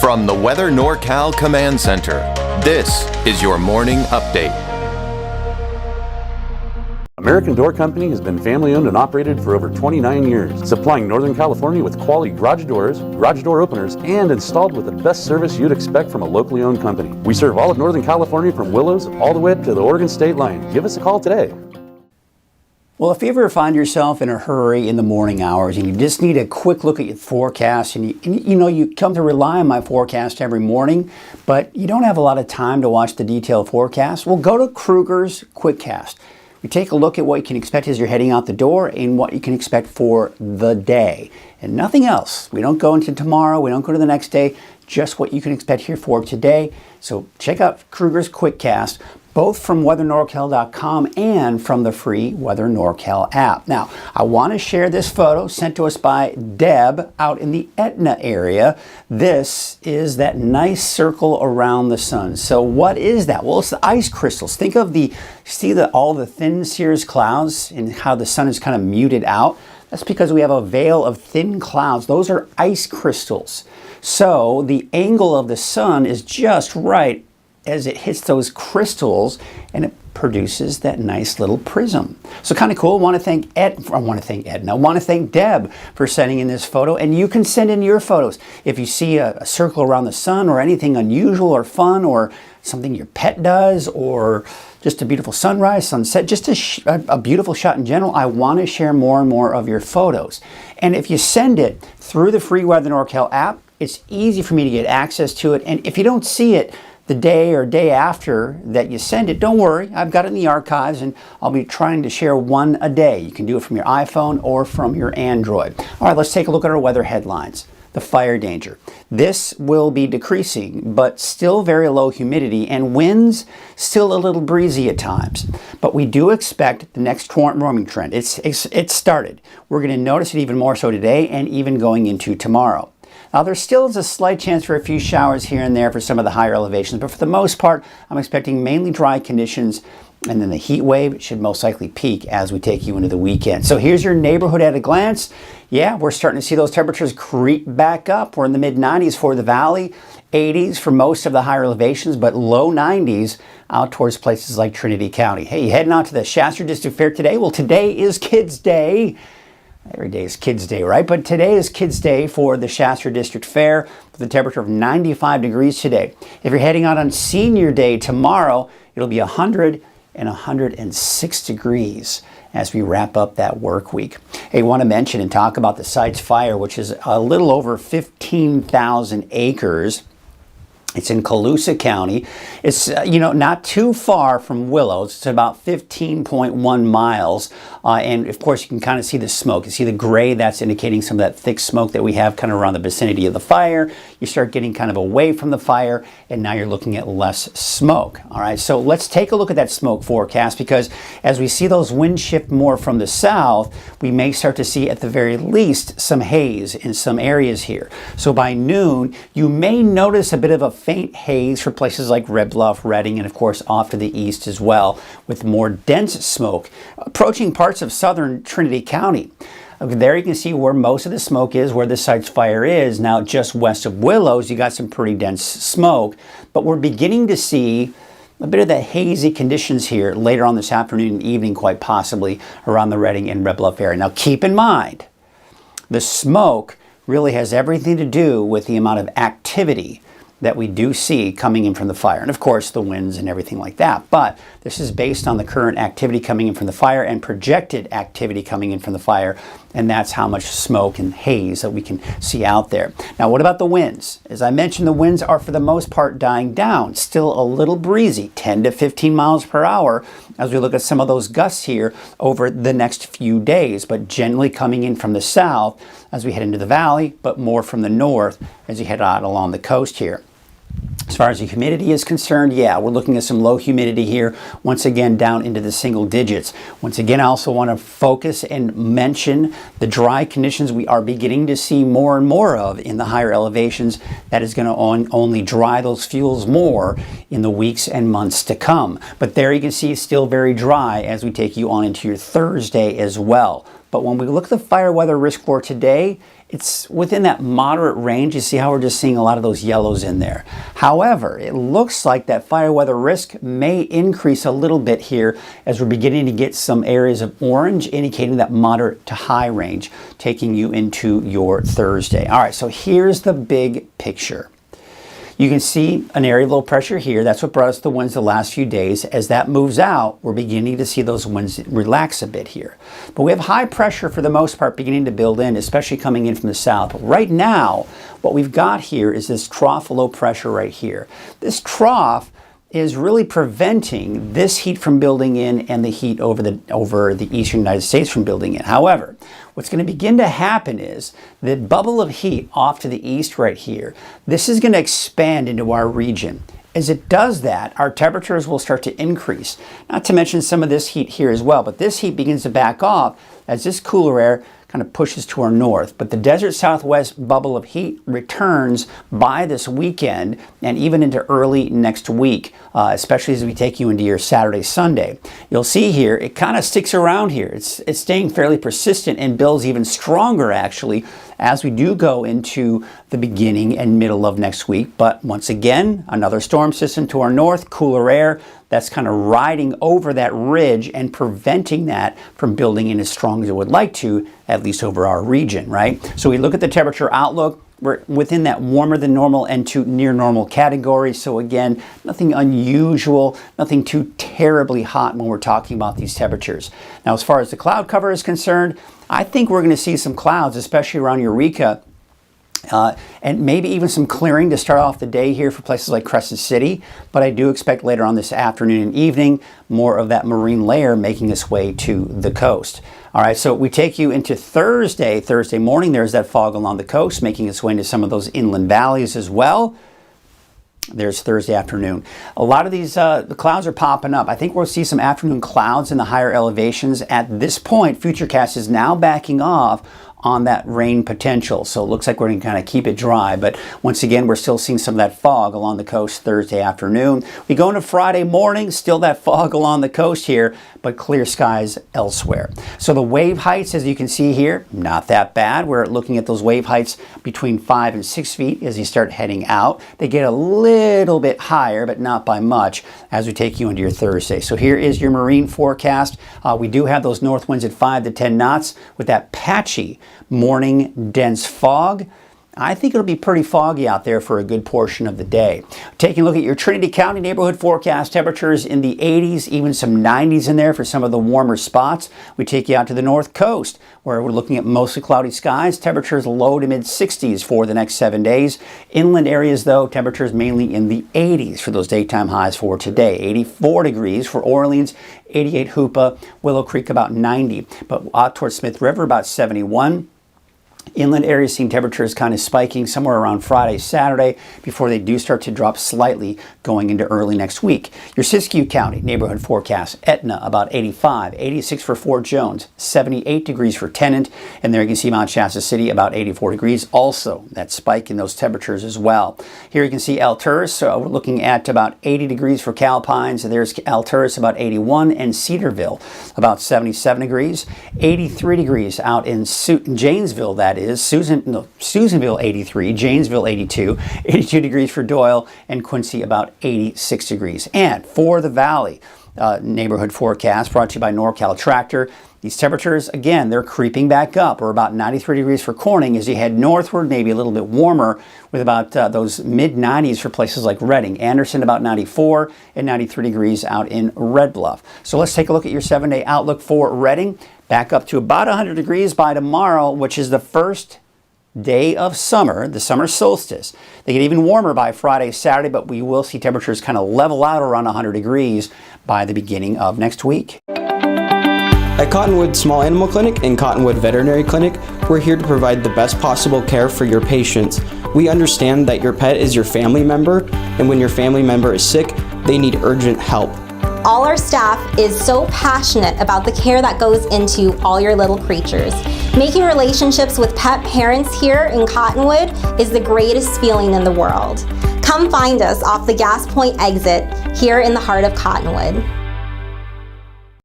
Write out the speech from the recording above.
From the Weather NorCal Command Center, this is your morning update. American Door Company has been family-owned and operated for over 29 years, supplying Northern California with quality garage doors, garage door openers, and installed with the best service you'd expect from a locally owned company. We serve all of Northern California from Willows all the way to the Oregon state line. Give us a call today. Well, if you ever find yourself in a hurry in the morning hours and you just need a quick look at your forecast and you come to rely on my forecast every morning, but you don't have a lot of time to watch the detailed forecast, well, go to Kruger's QuickCast. We take a look at what you can expect as you're heading out the door and what you can expect for the day. And nothing else. We don't go into tomorrow, we don't go to the next day, just what you can expect here for today. So check out Kruger's QuickCast, both from weathernorcal.com and from the free Weather NorCal app. Now, I want to share this photo sent to us by Deb out in the Etna area. This is that nice circle around the sun. So what is that? Well, it's the ice crystals. Think of all the thin cirrus clouds and how the sun is kind of muted out. That's because we have a veil of thin clouds. Those are ice crystals. So the angle of the sun is just right as it hits those crystals, and it produces that nice little prism. So kind of cool. I want to thank Edna. I want to thank Deb for sending in this photo, and you can send in your photos. If you see a circle around the sun or anything unusual or fun or something your pet does or just a beautiful sunrise, sunset, just a beautiful shot in general, I want to share more and more of your photos. And if you send it through the free Weather NorCal app, it's easy for me to get access to it. And if you don't see it the day or day after that you send it, don't worry, I've got it in the archives and I'll be trying to share one a day. You can do it from your iPhone or from your Android. All right, let's take a look at our weather headlines. The fire danger. This will be decreasing, but still very low humidity and winds still a little breezy at times. But we do expect the next torrent warming trend. It's started. We're going to notice it even more so today and even going into tomorrow. Now, there still is a slight chance for a few showers here and there for some of the higher elevations, but for the most part, I'm expecting mainly dry conditions, and then the heat wave should most likely peak as we take you into the weekend. So here's your neighborhood at a glance. Yeah, we're starting to see those temperatures creep back up. We're in the mid-90s for the valley, 80s for most of the higher elevations, but low 90s out towards places like Trinity County. Hey, you heading out to the Shasta District Fair today? Well, today is Kids Day. Every day is Kids Day, right? But today is Kids Day for the Shasta District Fair with a temperature of 95 degrees today. If you're heading out on Senior Day tomorrow, it'll be 100 and 106 degrees as we wrap up that work week. Hey, I want to mention and talk about the Sites Fire, which is a little over 15,000 acres. It's in Colusa County. It's, not too far from Willows. It's about 15.1 miles. And of course, you can kind of see the smoke. You see the gray, that's indicating some of that thick smoke that we have kind of around the vicinity of the fire. You start getting kind of away from the fire, and now you're looking at less smoke. All right, so let's take a look at that smoke forecast, because as we see those winds shift more from the south, we may start to see at the very least some haze in some areas here. So by noon, you may notice a bit of a faint haze for places like Red Bluff, Redding, and of course off to the east as well, with more dense smoke approaching parts of southern Trinity County. There you can see where most of the smoke is, where the Sites Fire is. Now just west of Willows, you got some pretty dense smoke, but we're beginning to see a bit of the hazy conditions here later on this afternoon and evening, quite possibly around the Redding and Red Bluff area. Now keep in mind, the smoke really has everything to do with the amount of activity that we do see coming in from the fire, and of course the winds and everything like that. But this is based on the current activity coming in from the fire and projected activity coming in from the fire, and that's how much smoke and haze that we can see out there. Now, what about the winds? As I mentioned, the winds are for the most part dying down. Still a little breezy, 10 to 15 miles per hour as we look at some of those gusts here over the next few days, but generally coming in from the south as we head into the valley, but more from the north as you head out along the coast here. As far as the humidity is concerned, yeah, we're looking at some low humidity here, once again down into the single digits. Once again, I also want to focus and mention the dry conditions we are beginning to see more and more of in the higher elevations. That is going to only dry those fuels more in the weeks and months to come. But there you can see it's still very dry as we take you on into your Thursday as well. But when we look at the fire weather risk for today, it's within that moderate range. You see how we're just seeing a lot of those yellows in there. However, it looks like that fire weather risk may increase a little bit here as we're beginning to get some areas of orange, indicating that moderate to high range, taking you into your Thursday. All right, so here's the big picture. You can see an area of low pressure here. That's what brought us the winds the last few days. As that moves out, we're beginning to see those winds relax a bit here. But we have high pressure for the most part beginning to build in, especially coming in from the south. But right now, what we've got here is this trough of low pressure right here. This trough is really preventing this heat from building in and the heat over the eastern United States from building in. However, what's going to begin to happen is the bubble of heat off to the east right here, this is going to expand into our region. As it does that, our temperatures will start to increase. Not to mention some of this heat here as well, but this heat begins to back off as this cooler air kind of pushes to our north. But the desert southwest bubble of heat returns by this weekend and even into early next week, especially as we take you into your Saturday, Sunday. You'll see here, it kind of sticks around here. It's staying fairly persistent and builds even stronger actually as we do go into the beginning and middle of next week. But once again, another storm system to our north, cooler air that's kind of riding over that ridge and preventing that from building in as strong as it would like to, at least over our region, right? So we look at the temperature outlook. We're within that warmer than normal and to near normal category. So again, nothing unusual, nothing too terribly hot when we're talking about these temperatures. Now, as far as the cloud cover is concerned, I think we're going to see some clouds, especially around Eureka, and maybe even some clearing to start off the day here for places like Crescent City. But I do expect later on this afternoon and evening, more of that marine layer making its way to the coast. All right, so we take you into Thursday morning. There's that fog along the coast making its way into some of those inland valleys as well. There's Thursday afternoon. A lot of these the clouds are popping up. I think we'll see some afternoon clouds in the higher elevations. At this point, Futurecast is now backing off on that rain potential. So it looks like we're going to kind of keep it dry. But once again, we're still seeing some of that fog along the coast Thursday afternoon. We go into Friday morning, still that fog along the coast here, but clear skies elsewhere. So the wave heights, as you can see here, not that bad. We're looking at those wave heights between 5 and 6 feet as you start heading out. They get a little bit higher, but not by much as we take you into your Thursday. So here is your marine forecast. We do have those north winds at 5 to 10 knots with that patchy morning dense fog. I think it'll be pretty foggy out there for a good portion of the day. Taking a look at your Trinity County neighborhood forecast, temperatures in the 80s, even some 90s in there for some of the warmer spots. We take you out to the north coast where we're looking at mostly cloudy skies, temperatures low to mid 60s for the next 7 days. Inland areas though, temperatures mainly in the 80s for those daytime highs for today. 84 degrees for Orleans, 88 Hoopa, Willow Creek about 90, but out towards Smith River about 71. Inland areas seeing temperatures kind of spiking somewhere around Friday, Saturday before they do start to drop slightly going into early next week. Your Siskiyou County neighborhood forecast, Etna about 85, 86 for Fort Jones, 78 degrees for Tennant, and there you can see Mount Shasta City about 84 degrees. Also, that spike in those temperatures as well. Here you can see Alturas, so we're looking at about 80 degrees for Calpines. There's Alturas about 81 and Cedarville about 77 degrees. 83 degrees out in Janesville, that is. Susanville 83, Janesville 82, 82 degrees for Doyle, and Quincy about 86 degrees. And for the Valley neighborhood forecast brought to you by NorCal Tractor, these temperatures, again, they're creeping back up. We're about 93 degrees for Corning as you head northward, maybe a little bit warmer with about those mid-90s for places like Redding. Anderson about 94 and 93 degrees out in Red Bluff. So let's take a look at your 7-day outlook for Redding. Back up to about 100 degrees by tomorrow, which is the first day of summer, the summer solstice. They get even warmer by Friday, Saturday, but we will see temperatures kind of level out around 100 degrees by the beginning of next week. At Cottonwood Small Animal Clinic and Cottonwood Veterinary Clinic, we're here to provide the best possible care for your patients. We understand that your pet is your family member, and when your family member is sick, they need urgent help. All our staff is so passionate about the care that goes into all your little creatures. Making relationships with pet parents here in Cottonwood is the greatest feeling in the world. Come find us off the Gas Point exit here in the heart of Cottonwood.